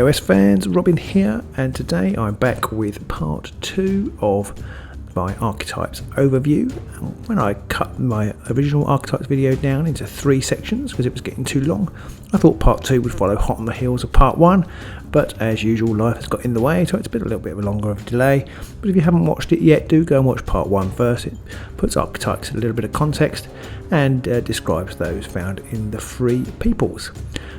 AoS fans, Robin here, and today I'm back with part 2 of my Archetypes overview. When I cut my original Archetypes video down into 3 sections because it was getting too long, I thought part 2 would follow hot on the heels of part 1, but as usual life has got in the way, so it's been a little bit of a longer of a delay. But if you haven't watched it yet, do go and watch part 1 first. It puts Archetypes in a little bit of context and describes those found in the Free Peoples.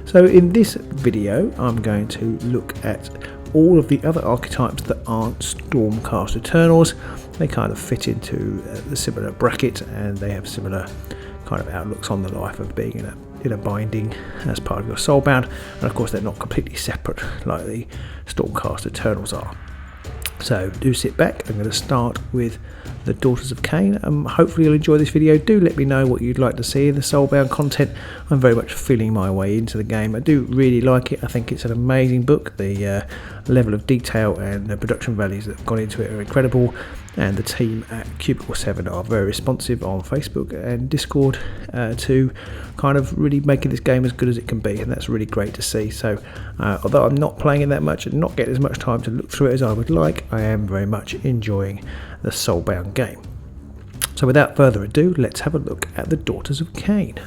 So in this video I'm going to look at all of the other archetypes that aren't Stormcast Eternals. They kind of fit into the similar bracket, and they have similar kind of outlooks on the life of being in a binding as part of your Soulbound, and of course they're not completely separate like the Stormcast Eternals are. So do sit back. I'm going to start with the Daughters of Khaine. Hopefully you'll enjoy this video. Do let me know what you'd like to see in the Soulbound content. I'm very much feeling my way into the game. I do really like it. I think it's an amazing book. The level of detail and the production values that have gone into it are incredible, and the team at Cubicle 7 are very responsive on Facebook and Discord to kind of really making this game as good as it can be, and that's really great to see. So although I'm not playing it that much and not getting as much time to look through it as I would like, I am very much enjoying the Soulbound game. So without further ado, let's have a look at the Daughters of Khaine.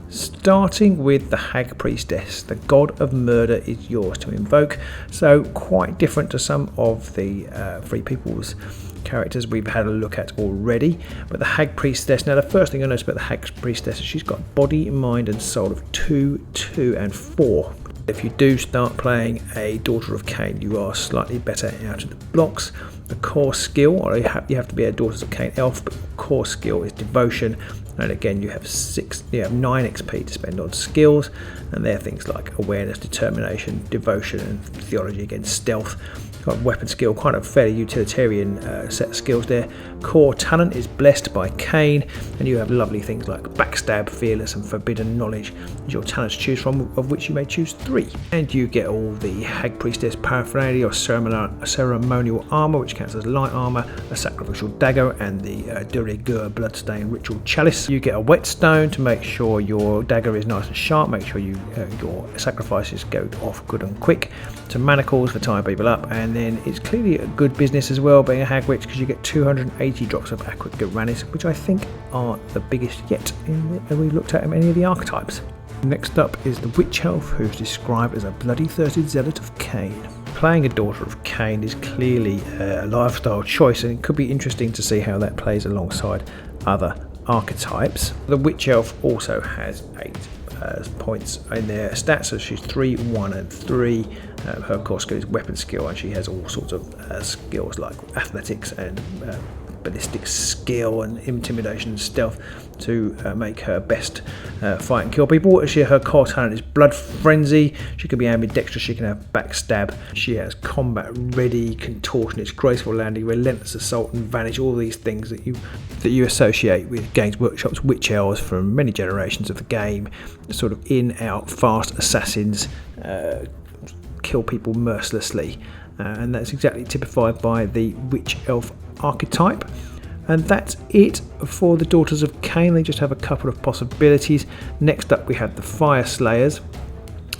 Starting with the Hag Priestess, the god of murder is yours to invoke. So quite different to some of the Free People's characters we've had a look at already. But the Hag Priestess, now the first thing I notice about the Hag Priestess is she's got body, mind and soul of 2, 2 and 4. If you do start playing a Daughter of Khaine, you are slightly better out of the blocks. The core skill, or you have to be a Daughters of Khaine elf, but core skill is devotion. And again, you have 9 XP to spend on skills, and they're things like awareness, determination, devotion, and theology against stealth. Got weapon skill, kind of fairly utilitarian set of skills there. Core talent is blessed by Khaine, and you have lovely things like backstab, fearless, and forbidden knowledge as your talents to choose from, of which you may choose 3. And you get all the Hag Priestess paraphernalia or ceremonial armor, which counts as light armor, a sacrificial dagger, and the de rigueur bloodstained ritual chalice. You get a whetstone to make sure your dagger is nice and sharp, make sure your sacrifices go off good and quick. Some manacles for tying people up, and then it's clearly a good business as well being a hag witch, because you get 280 drops of Aqua Granis, which I think are the biggest yet we looked at in any of the archetypes. Next up is the Witch Elf, who's described as a bloody-thirsted zealot of Khaine. Playing a Daughter of Khaine is clearly a lifestyle choice, and it could be interesting to see how that plays alongside other archetypes. The Witch Elf also has 8 points in their stats, so she's 3, 1 and 3. Her core skill is weapon skill, and she has all sorts of skills like athletics and ballistic skill and intimidation and stealth to make her best fight and kill people. Her core talent is blood frenzy. She can be ambidextrous, she can have backstab, she has combat ready, contortionist, graceful landing, relentless assault and vanish, all these things that you associate with Games Workshop's witch elves from many generations of the game. Sort of in, out, fast assassins, kill people mercilessly, and that's exactly typified by the witch elf archetype. And that's it for the Daughters of Khaine. They just have a couple of possibilities. Next up we have the Fyreslayers.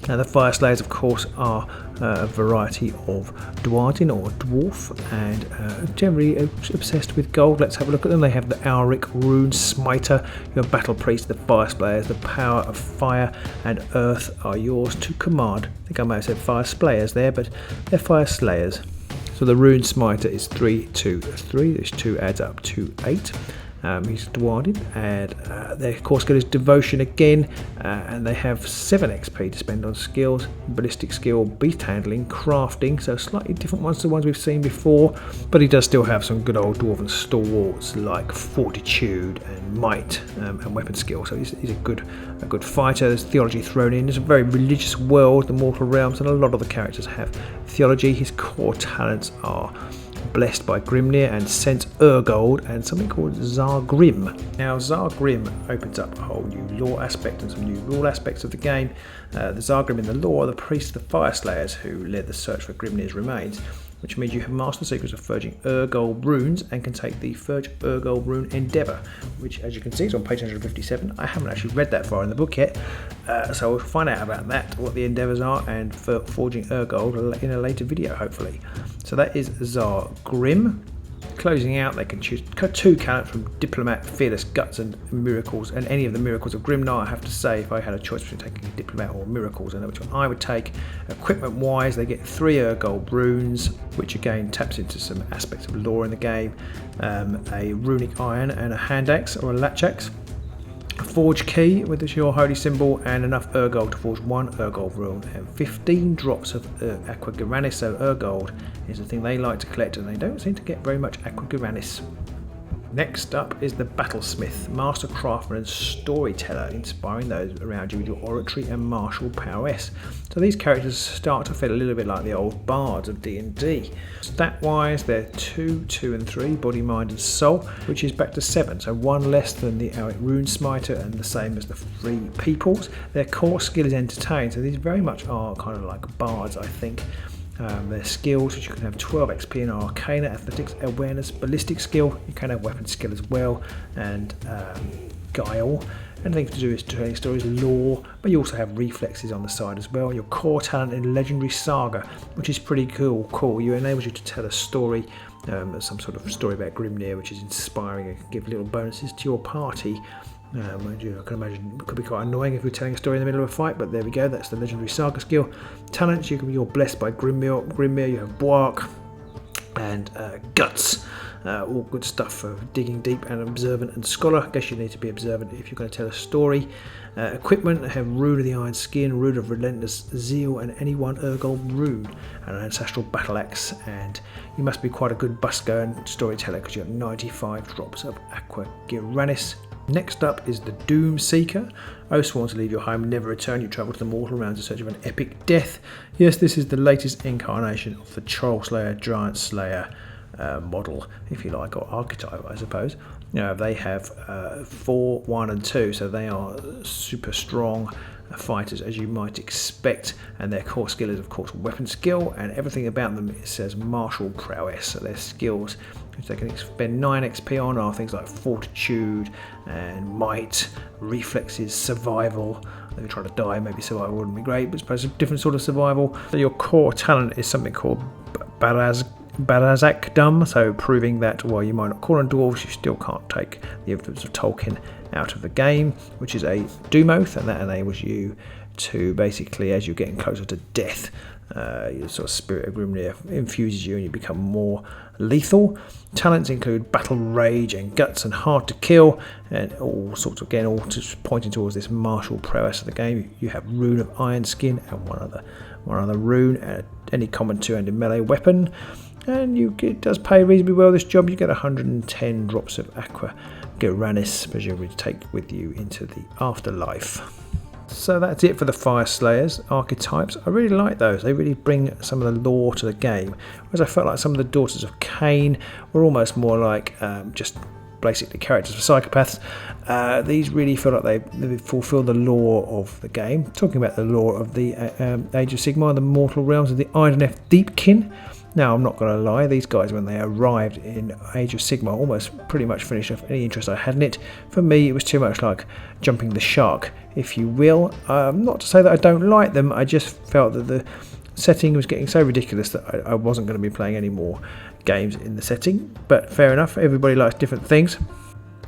Now the Fyreslayers of course are a variety of Duardin or dwarf, and generally obsessed with gold. Let's have a look at them. They have the Auric Rune Smiter, your battle priest. The Fyreslayers, the power of fire and earth are yours to command. I think I may have said Fyreslayers there, but they're Fyreslayers. So the Rune Smiter is 3, 2, 3. This 2 adds up to 8. He's Duardin, and their core skill is devotion again, and they have 7 XP to spend on skills: ballistic skill, beast handling, crafting, so slightly different ones to the ones we've seen before, but he does still have some good old dwarven stalwarts like fortitude and might, and weapon skill, so he's a good fighter. There's theology thrown in. It's a very religious world, the mortal realms, and a lot of the characters have theology. His core talents are blessed by Grimnir and Sense Urgold and something called Zargrim. Now Zargrim opens up a whole new lore aspect and some new rule aspects of the game. The Zargrim in the lore are the priests of the Fyreslayers who led the search for Grimnir's remains, which means you have mastered the secrets of forging Urgold runes and can take the Forge Urgold rune Endeavour, which as you can see is on page 157. I haven't actually read that far in the book yet, So we'll find out about that, what the endeavours are, and for forging Urgold in a later video, hopefully. So that is Tsar Grim. Closing out, they can choose 2 talents from Diplomat, Fearless, Guts and Miracles, and any of the Miracles of Grimnar. I have to say, if I had a choice between taking Diplomat or Miracles, I know which one I would take. Equipment wise, they get 3 Urgold runes, which again taps into some aspects of lore in the game, a runic iron and a hand axe or a latch axe, a forge key with the your holy symbol, and enough Urgold to forge 1 Urgold rune, and 15 drops of Aqua Gyranis. So Urgold is the thing they like to collect, and they don't seem to get very much Aqua Gyranis. Next up is the Battlesmith, Master Craftsman and Storyteller, inspiring those around you with your oratory and martial prowess. So these characters start to feel a little bit like the old bards of D&D. Stat wise, they're 2, 2 and 3, body, mind and soul, which is back to 7, so 1 less than the Auric Rune Smiter and the same as the Free Peoples. Their core skill is Entertain, so these very much are kind of like bards, I think. Their skills, which you can have 12 XP in Arcana, Athletics, Awareness, Ballistic skill. You can have Weapon skill as well, and Guile. Anything to do with telling stories, lore, but you also have reflexes on the side as well. Your core talent in Legendary Saga, which is pretty cool. You enables you to tell a story, some sort of story about Grimnir, which is inspiring and can give little bonuses to your party. Mind you, I can imagine it could be quite annoying if you're telling a story in the middle of a fight, but there we go, that's the Legendary Saga skill. Talents, you're blessed by Grimnir, you have Rawk and Guts, all good stuff for digging deep and observant and scholar. I guess you need to be observant if you're going to tell a story. Equipment, have Rune of the Iron Skin, Rune of Relentless Zeal, and any 1 Urgold rune, and an Ancestral Battle Axe. And you must be quite a good busker and storyteller because you have 95 drops of Aqua Gyranis. Next up is the Doom Seeker. Sworn to leave your home, never return. You travel to the mortal realms in search of an epic death. Yes, this is the latest incarnation of the Troll Slayer, Giant Slayer model, if you like, or archetype, I suppose. They have 4, 1 and 2, so they are super strong fighters as you might expect, and their core skill is of course weapon skill, and everything about them it says martial prowess. So their skills, which they can spend 9 XP on, are things like fortitude and might, reflexes, survival. If you try to die, maybe survival wouldn't be great, but it's a different sort of survival. So your core talent is something called Barazakdom, so proving that while you might not call on dwarves, you still can't take the influence of Tolkien out of the game, which is a doom oath, and that enables you to basically, as you're getting closer to death, your sort of spirit of Grimnir infuses you and you become more lethal. Talents include Battle Rage and Guts and Hard to Kill, and all sorts of, again, all just pointing towards this martial prowess of the game. You have Rune of Iron Skin and one other rune, any common 2-handed melee weapon, and it does pay reasonably well this job. You get 110 drops of Aqua Gyranis, presumably to take with you into the afterlife. So that's it for the Fyreslayers archetypes. I really like those. They really bring some of the lore to the game, whereas I felt like some of the Daughters of Khaine were almost more like just basically characters for psychopaths. These really feel like they fulfill the lore of the game. Talking about the lore of the Age of Sigmar, the mortal realms of the Idoneth Deepkin. Now, I'm not going to lie, these guys, when they arrived in Age of Sigmar, almost pretty much finished off any interest I had in it. For me, it was too much like jumping the shark, if you will. Not to say that I don't like them, I just felt that the setting was getting so ridiculous that I wasn't going to be playing any more games in the setting. But fair enough, everybody likes different things.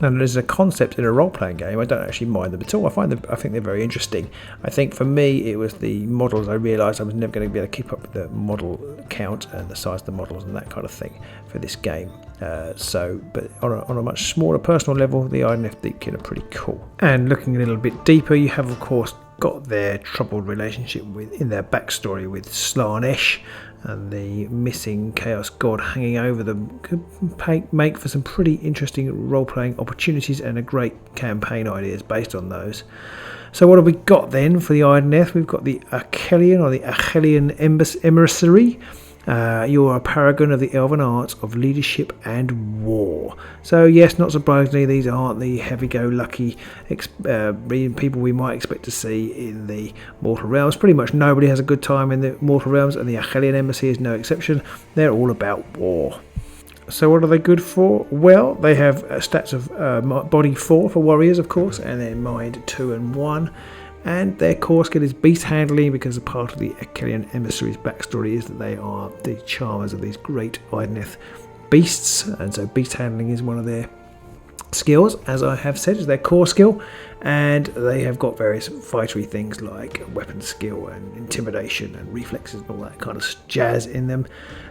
And as a concept in a role-playing game, I don't actually mind them at all. I think they're very interesting. I think for me, it was the models. I realised I was never going to be able to keep up with the model count and the size of the models and that kind of thing for this game. But on a much smaller personal level, the Idoneth Deepkin are pretty cool. And looking a little bit deeper, you have, of course, got their troubled relationship in their backstory with Slaanesh, and the missing Chaos God hanging over them could make for some pretty interesting role-playing opportunities and a great campaign ideas based on those. So what have we got then for the Idoneth? We've got the Achelian, or the Achelian Emissary. You're a paragon of the elven arts of leadership and war. So yes, not surprisingly, these aren't the happy-go-lucky people we might expect to see in the mortal realms. Pretty much nobody has a good time in the mortal realms, and the Achelian Embassy is no exception. They're all about war. So what are they good for? Well, they have stats of body 4 for warriors, of course, and then mind 2 and 1. and their core skill is beast handling, because a part of the Achillean emissaries backstory is that they are the charmers of these great Idoneth beasts, and so beast handling is one of their skills, as I have said, is their core skill. And they have got various fightery things like weapon skill and intimidation and reflexes and all that kind of jazz in them.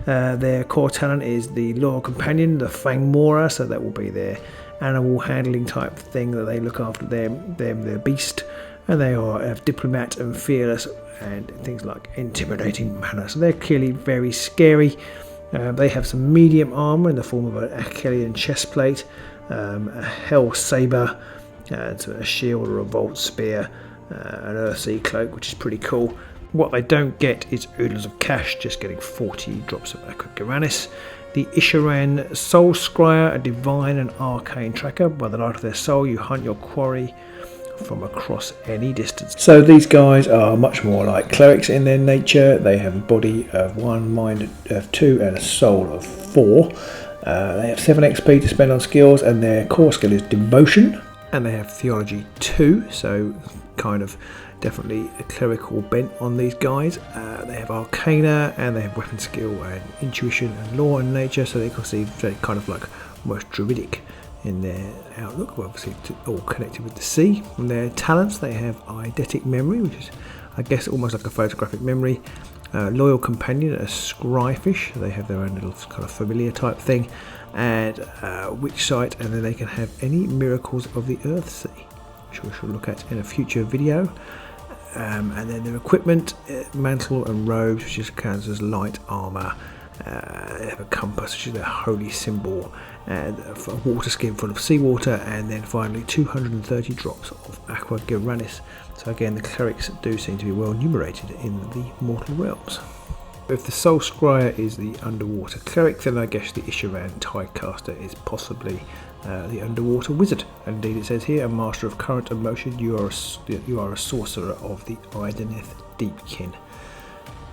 Their core talent is the loyal companion, the Fangmora, so that will be their animal handling type thing, that they look after their beast. And they are diplomat and fearless and things like intimidating manner, so they're clearly very scary. They have some medium armour in the form of an Achillean chestplate, a hell sabre, a shield or a volt spear, an Earthsea cloak, which is pretty cool. What they don't get is oodles of cash, just getting 40 drops of Aqua Garanis. The Isharan Soul Scryer, a divine and arcane tracker. By the light of their soul, you hunt your quarry from across any distance. So these guys are much more like clerics in their nature. They have a body of 1, mind of 2, and a soul of 4. They have 7 XP to spend on skills, and their core skill is devotion. And they have theology 2, so kind of definitely a clerical bent on these guys. They have arcana, and they have weapon skill and intuition and law and nature, so they can see they're kind of like almost druidic in their outlook, obviously all connected with the sea. From their talents, they have eidetic memory, which is, I guess, almost like a photographic memory. Loyal companion, a scryfish, they have their own little kind of familiar type thing, and witch sight, and then they can have any miracles of the Earthsea, which we shall look at in a future video. And then their equipment, mantle and robes, which is counts as light armour. They have a compass, which is their holy symbol, and a water skin full of seawater, and then finally 230 drops of Aqua Garanis. So again, the clerics do seem to be well numerated in the mortal realms. If the Soul Scryer is the underwater cleric, then I guess the Isharan Tidecaster is possibly the underwater wizard. Indeed, it says here, a master of current and motion, you are a sorcerer of the Idoneth Deepkin.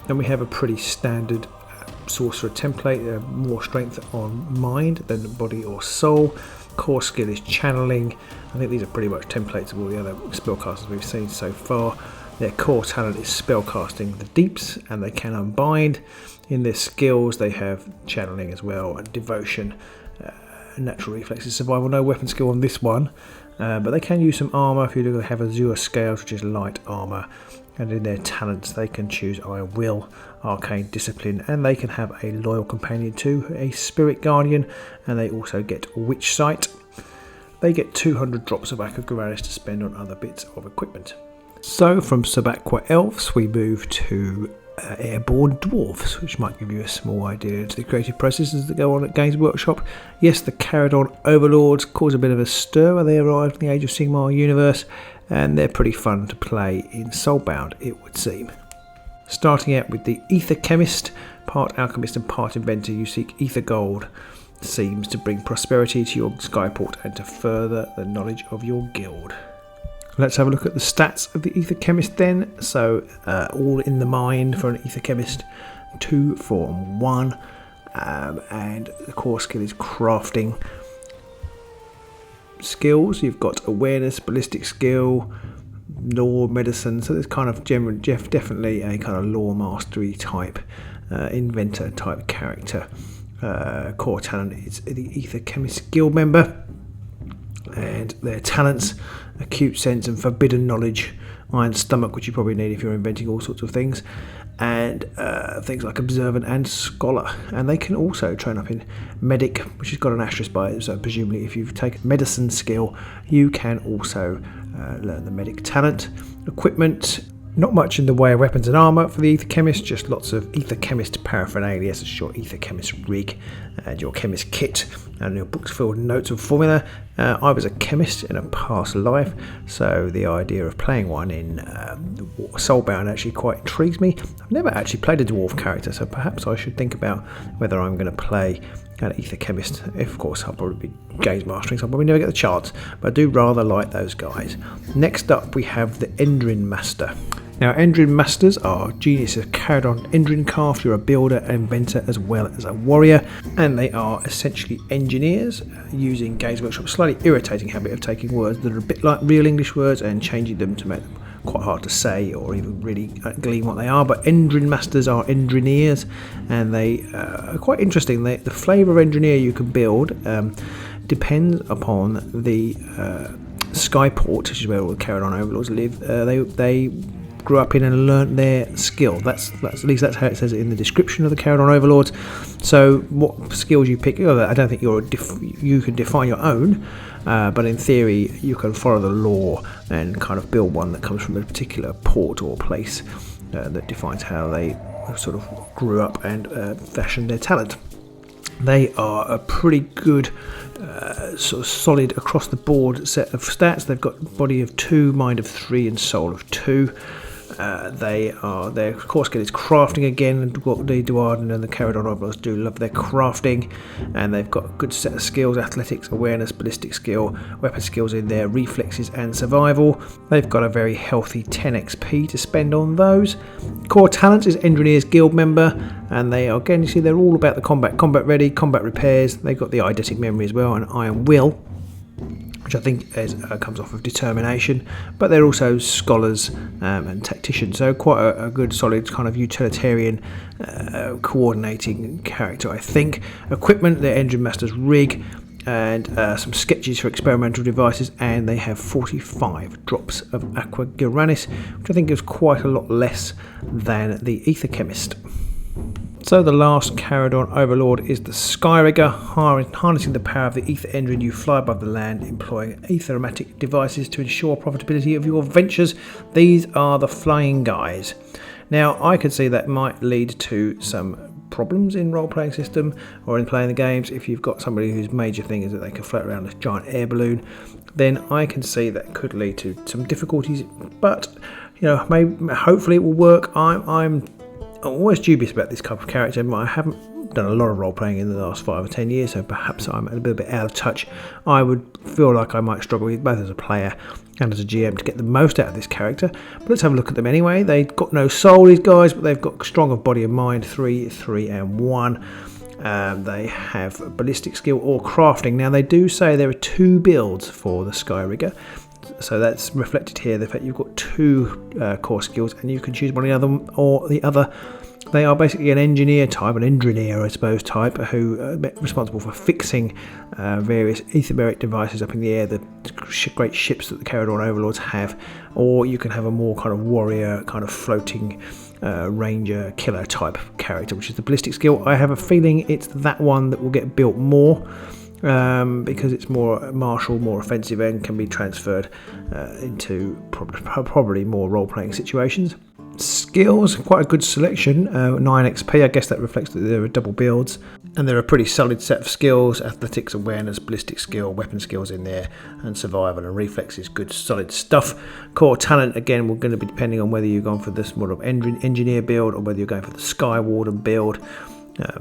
Then we have a pretty standard sorcerer template, more strength on mind than body or soul. Core skill is channeling. I think these are pretty much templates of all the other spellcasters we've seen so far. Their core talent is spellcasting the deeps, and they can unbind. In their skills, they have channeling as well, and devotion, natural reflexes, survival. No weapon skill on this one, but they can use some armour. If you have Azure Scales, which is light armour, and in their talents, they can choose Iron Will, Arcane Discipline, and they can have a loyal companion too, a Spirit Guardian, and they also get Witch Sight. They get 200 drops of Aqua Garanis to spend on other bits of equipment. So from Sub-Aqua Elves, we move to Airborne Dwarves, which might give you a small idea into the creative processes that go on at Games Workshop. Yes, the Kharadron Overlords cause a bit of a stir when they arrived in the Age of Sigmar universe, and they're pretty fun to play in Soulbound, it would seem. Starting out with the Ether Chemist, part alchemist and part inventor, you seek ether gold. Seems to bring prosperity to your skyport and to further the knowledge of your guild. Let's have a look at the stats of the Ether Chemist then. So, all in the mind for an Ether Chemist, 2, 4 and 1, and the core skill is crafting. Skills, you've got awareness, ballistic skill, law, medicine, so there's kind of definitely a kind of law mastery type, inventor type character. Core talent is the Ether Chemist guild member, and their talents, acute sense and forbidden knowledge, iron stomach, which you probably need if you're inventing all sorts of things, and things like observant and scholar. And they can also train up in medic, which has got an asterisk by it, so presumably if you've taken medicine skill, you can also learn the medic talent. Equipment, not much in the way of weapons and armour for the Ether Chemist, just lots of Ether Chemist paraphernalia, such as your Ether Chemist rig and your Chemist kit and your books filled with notes of formula. I was a chemist in a past life, so the idea of playing one in Soulbound actually quite intrigues me. I've never actually played a dwarf character, so perhaps I should think about whether I'm going to play an Ether Chemist. If, of course, I'll probably be games mastering, so I'll probably never get the chance, but I do rather like those guys. Next up, we have the Endrin Master. Now, Endrin Masters are geniuses of Kharadron Endrincraft. You're a builder, inventor, as well as a warrior, and they are essentially engineers using Games Workshop's slightly irritating habit of taking words that are a bit like real English words and changing them to make them quite hard to say or even really glean what they are. But Endrin Masters are Engineers, and they are quite interesting. The flavour of Engineer you can build depends upon the Skyport, which is where all the Kharadron Overlords live. They grew up in and learnt their skill. That's at least that's how it says it in the description of the Kharadron Overlords. So what skills you pick, I don't think you can define your own, but in theory you can follow the law and kind of build one that comes from a particular port or place that defines how they sort of grew up and fashioned their talent. They are a pretty good sort of solid across the board set of stats. They've got body of 2, mind of 3 and soul of 2. Their core skill is crafting again. What the Duardin and the Kharadron Overlords do love their crafting, and they've got a good set of skills: athletics, awareness, ballistic skill, weapon skills in there, reflexes and survival. They've got a very healthy 10 XP to spend on those. Core talents is Engineer's Guild member, and they are, again, you see, they're all about the combat ready, combat repairs. They've got the eidetic memory as well and iron will, which I think comes off of determination, but they're also scholars and tacticians, so quite a good solid kind of utilitarian coordinating character, I think. Equipment, their Engine Master's rig, and some sketches for experimental devices, and they have 45 drops of Aqua Gyranis, which I think is quite a lot less than the Ether Chemist. So the last Kharadron Overlord is the Skyrigger. Harnessing the power of the Ether Engine, you fly above the land, employing aethermatic devices to ensure profitability of your ventures. These are the flying guys. Now, I could see that might lead to some problems in role-playing system or in playing the games. If you've got somebody whose major thing is that they can float around a giant air balloon, then I can see that could lead to some difficulties. But hopefully it will work. I'm always dubious about this type of character. I haven't done a lot of role playing in the last 5 or 10 years, so perhaps I'm a little bit out of touch. I would feel like I might struggle with both as a player and as a GM to get the most out of this character. But let's have a look at them anyway. They've got no soul, these guys, but they've got strong of body and mind, 3, 3 and 1. They have ballistic skill or crafting. Now they do say there are 2 builds for the Skyrigger, so that's reflected here, the fact you've got 2 core skills and you can choose one of them or the other. They are basically an engineer type, an engineer I suppose type, who are responsible for fixing various etheric devices up in the air, the great ships that the Kharadron Overlords have, or you can have a more kind of warrior, kind of floating ranger killer type character, which is the ballistic skill. I have a feeling it's that one that will get built more, because it's more martial, more offensive, and can be transferred into probably more role-playing situations. Skills, quite a good selection, 9 XP, I guess that reflects that there are double builds, and they're a pretty solid set of skills: athletics, awareness, ballistic skill, weapon skills in there, and survival and reflexes, good solid stuff. Core talent, again, we're going to be depending on whether you're going for this model of engineer build or whether you're going for the Sky Warden build.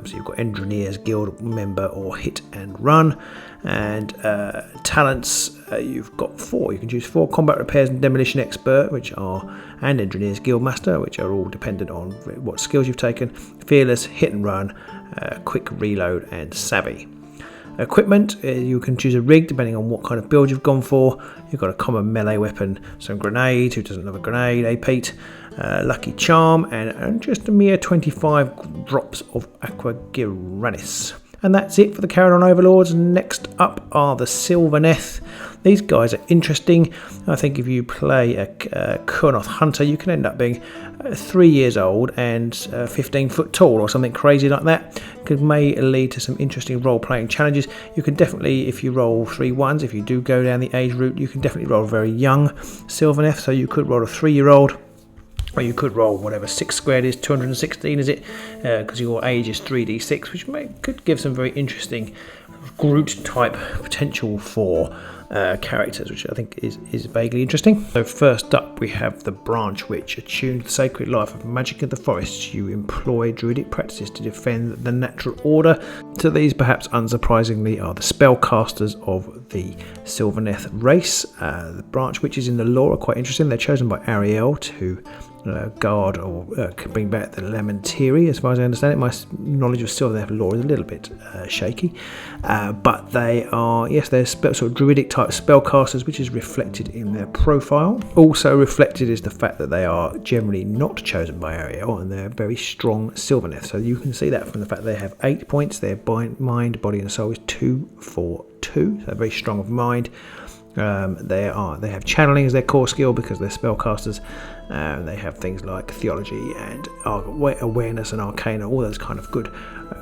So you've got Engineers Guild member or hit and run, and talents, you've got 4. You can choose 4: combat repairs and demolition expert, and Engineers Guild master, which are all dependent on what skills you've taken. Fearless, hit and run, quick reload, and savvy. Equipment, you can choose a rig depending on what kind of build you've gone for. You've got a common melee weapon, some grenade, who doesn't have a grenade, a Pete, lucky charm, and just a mere 25 drops of Aqua Gyranis. And that's it for the Kharadron Overlords. Next up are the Sylvaneth. These guys are interesting. I think if you play a Kurnoth Hunter, you can end up being 3 years old and 15 foot tall or something crazy like that. May lead to some interesting role-playing challenges. You can definitely, if you roll 3 1s, if you do go down the age route, you can definitely roll a very young Sylvaneth. So you could roll a 3-year-old, or you could roll whatever 6 squared is, 216 is it, because your age is 3d6, which could give some very interesting Groot type potential for characters, which I think is vaguely interesting. So first up we have the Branch Witch. Attuned to the sacred life of magic in the forests, you employ druidic practices to defend the natural order. So these, perhaps unsurprisingly, are the spellcasters of the Sylvaneth race. The Branch Witches in the lore are quite interesting. They're chosen by Ariel to guard or bring back the Lamentiri. As far as I understand it, my knowledge of Sylvaneth lore is a little bit shaky, but they are, yes, they're sort of druidic type spellcasters, which is reflected in their profile. Also reflected is the fact that they are generally not chosen by Ariel, and they're very strong Sylvaneth. So you can see that from the fact that they have 8 points. Their mind, body, and soul is 2, 4, 2. So very strong of mind. They have channeling as their core skill because they're spellcasters. They have things like theology and awareness and arcana, all those kind of good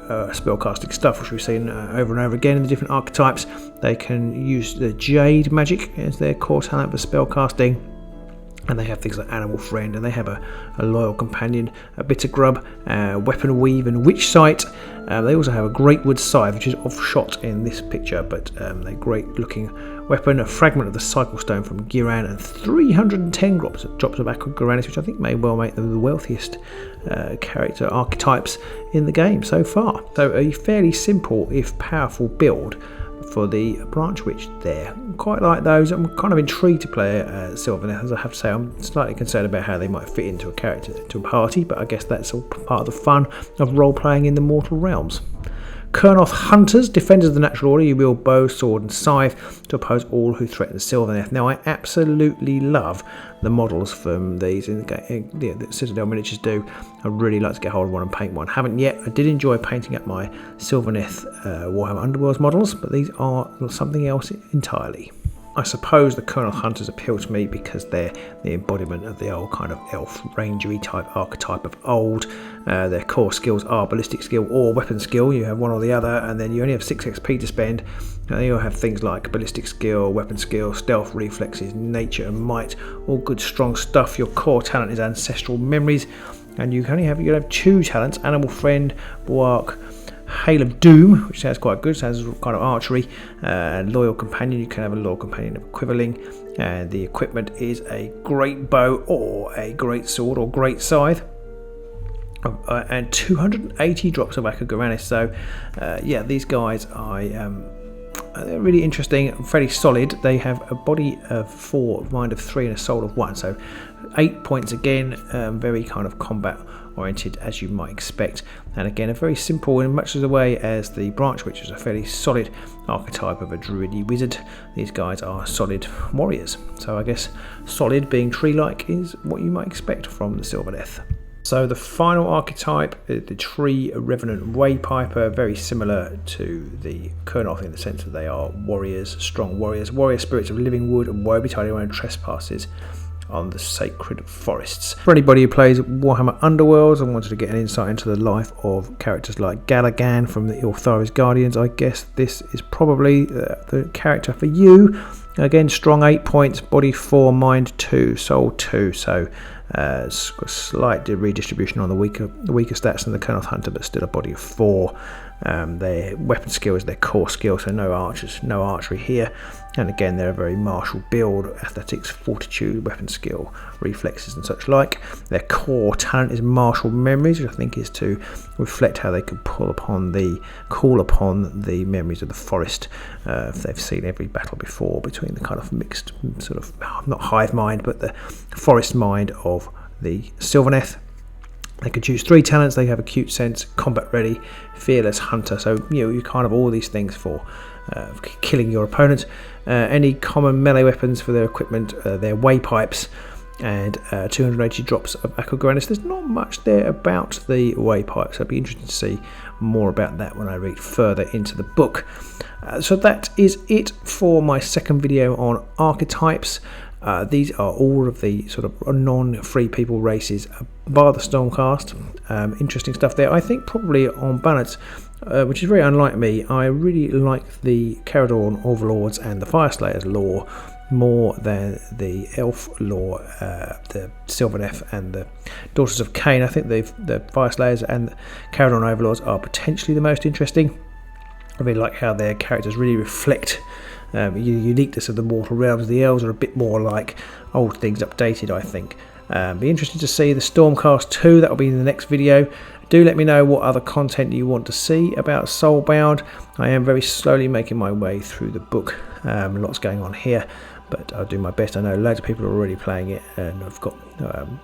spellcasting stuff, which we've seen over and over again in the different archetypes. They can use the jade magic as their core talent for spellcasting. And they have things like Animal Friend, and they have a Loyal Companion, a Bitter Grub, Weapon Weave, and Witch Sight. They also have a Great Wood Scythe, which is off-shot in this picture, but they're great-looking weapon, a fragment of the Cycle Stone from Giran, and 310 drops of Aqua Garanis, which I think may well make them the wealthiest character archetypes in the game so far. So a fairly simple, if powerful build for the Branch Witch there. Quite like those. I'm kind of intrigued to play Sylvaneth, as I have to say. I'm slightly concerned about how they might fit into a character, to a party, but I guess that's all part of the fun of role-playing in the mortal realms. Kurnoth Hunters, defenders of the natural order. You wield bow, sword and scythe to oppose all who threaten Sylvaneth. Now I absolutely love the models from these in the Citadel miniatures do. I really like to get hold of one and paint one. Haven't yet. I did enjoy painting up my Sylvaneth Warhammer Underworlds models, but these are something else entirely. I suppose the Kurnoth Hunters appeal to me because they're the embodiment of the old kind of elf rangery type archetype of old. Their core skills are ballistic skill or weapon skill. You have one or the other, and then you only have 6 XP to spend. You'll have things like ballistic skill, weapon skill, stealth, reflexes, nature and might, all good strong stuff. Your core talent is ancestral memories, and you can have 2 talents: Animal Friend, Rawk, Hail of Doom, which sounds quite good, sounds kind of archery, and Loyal Companion. You can have a Loyal Companion of Quiverling, and the equipment is a great bow or a great sword or great scythe, and 280 drops of Aqua Garanis. So yeah, these guys they're really interesting, fairly solid. They have a body of 4, mind of 3 and a soul of 1, so 8 points again, very kind of combat oriented as you might expect, and again a very simple in much of the way as the Branch Witch is a fairly solid archetype of a druidy wizard. These guys are solid warriors, so I guess solid being tree-like is what you might expect from the Sylvaneth. So the final archetype, the Tree Revenant Waypiper, very similar to the Kurnoth in the sense that they are warriors, strong warriors, warrior spirits of living wood, and woe betide anyone who trespasses on the sacred forests. For anybody who plays Warhammer Underworlds and wanted to get an insight into the life of characters like Galagan from the Ilthari's Guardians, I guess this is probably the character for you. Again, strong 8 points, body 4, mind 2, soul 2, so slight redistribution on the weaker stats than the Kurnoth Hunter, but still a body of 4. Their weapon skill is their core skill, so no archery here. And again, they're a very martial build: athletics, fortitude, weapon skill, reflexes, and such like. Their core talent is martial memories, which I think is to reflect how they can call upon the memories of the forest. If they've seen every battle before between the kind of mixed sort of not hive mind, but the forest mind of the Sylvaneth. They can choose 3 talents. They have acute sense, combat ready, fearless hunter. So you kind of all these things for killing your opponent. Any common melee weapons for their equipment, their waypipes, and 280 drops of Aqua Garanis. There's not much there about the waypipes. I'd be interested to see more about that when I read further into the book. So that is it for my second video on archetypes. These are all of the sort of non-free people races bar the Stormcast. Interesting stuff there. I think probably on balance, which is very unlike me, I really like the Kharadron Overlords and the Fyreslayers lore more than the elf lore, the Sylvaneth and the Daughters of Khaine. I think the Fyreslayers and the Kharadron Overlords are potentially the most interesting. I really like how their characters really reflect the uniqueness of the mortal realms. The elves are a bit more like old things updated, I think. Be interested to see the Stormcast 2. That will be in the next video. Do let me know what other content you want to see about Soulbound. I am very slowly making my way through the book. Lots going on here, but I'll do my best. I know loads of people are already playing it, and I've got,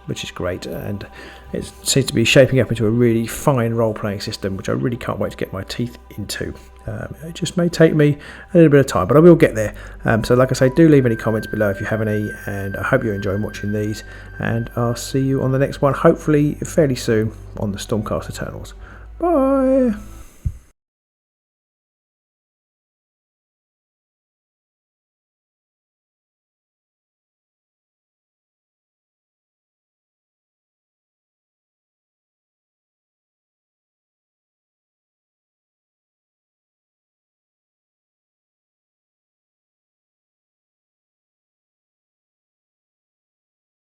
which is great, and it seems to be shaping up into a really fine role-playing system, which I really can't wait to get my teeth into. It just may take me a little bit of time, but I will get there. So like I say, do leave any comments below if you have any, and I hope you're enjoying watching these, and I'll see you on the next one, hopefully fairly soon, on the Stormcast Eternals. Bye!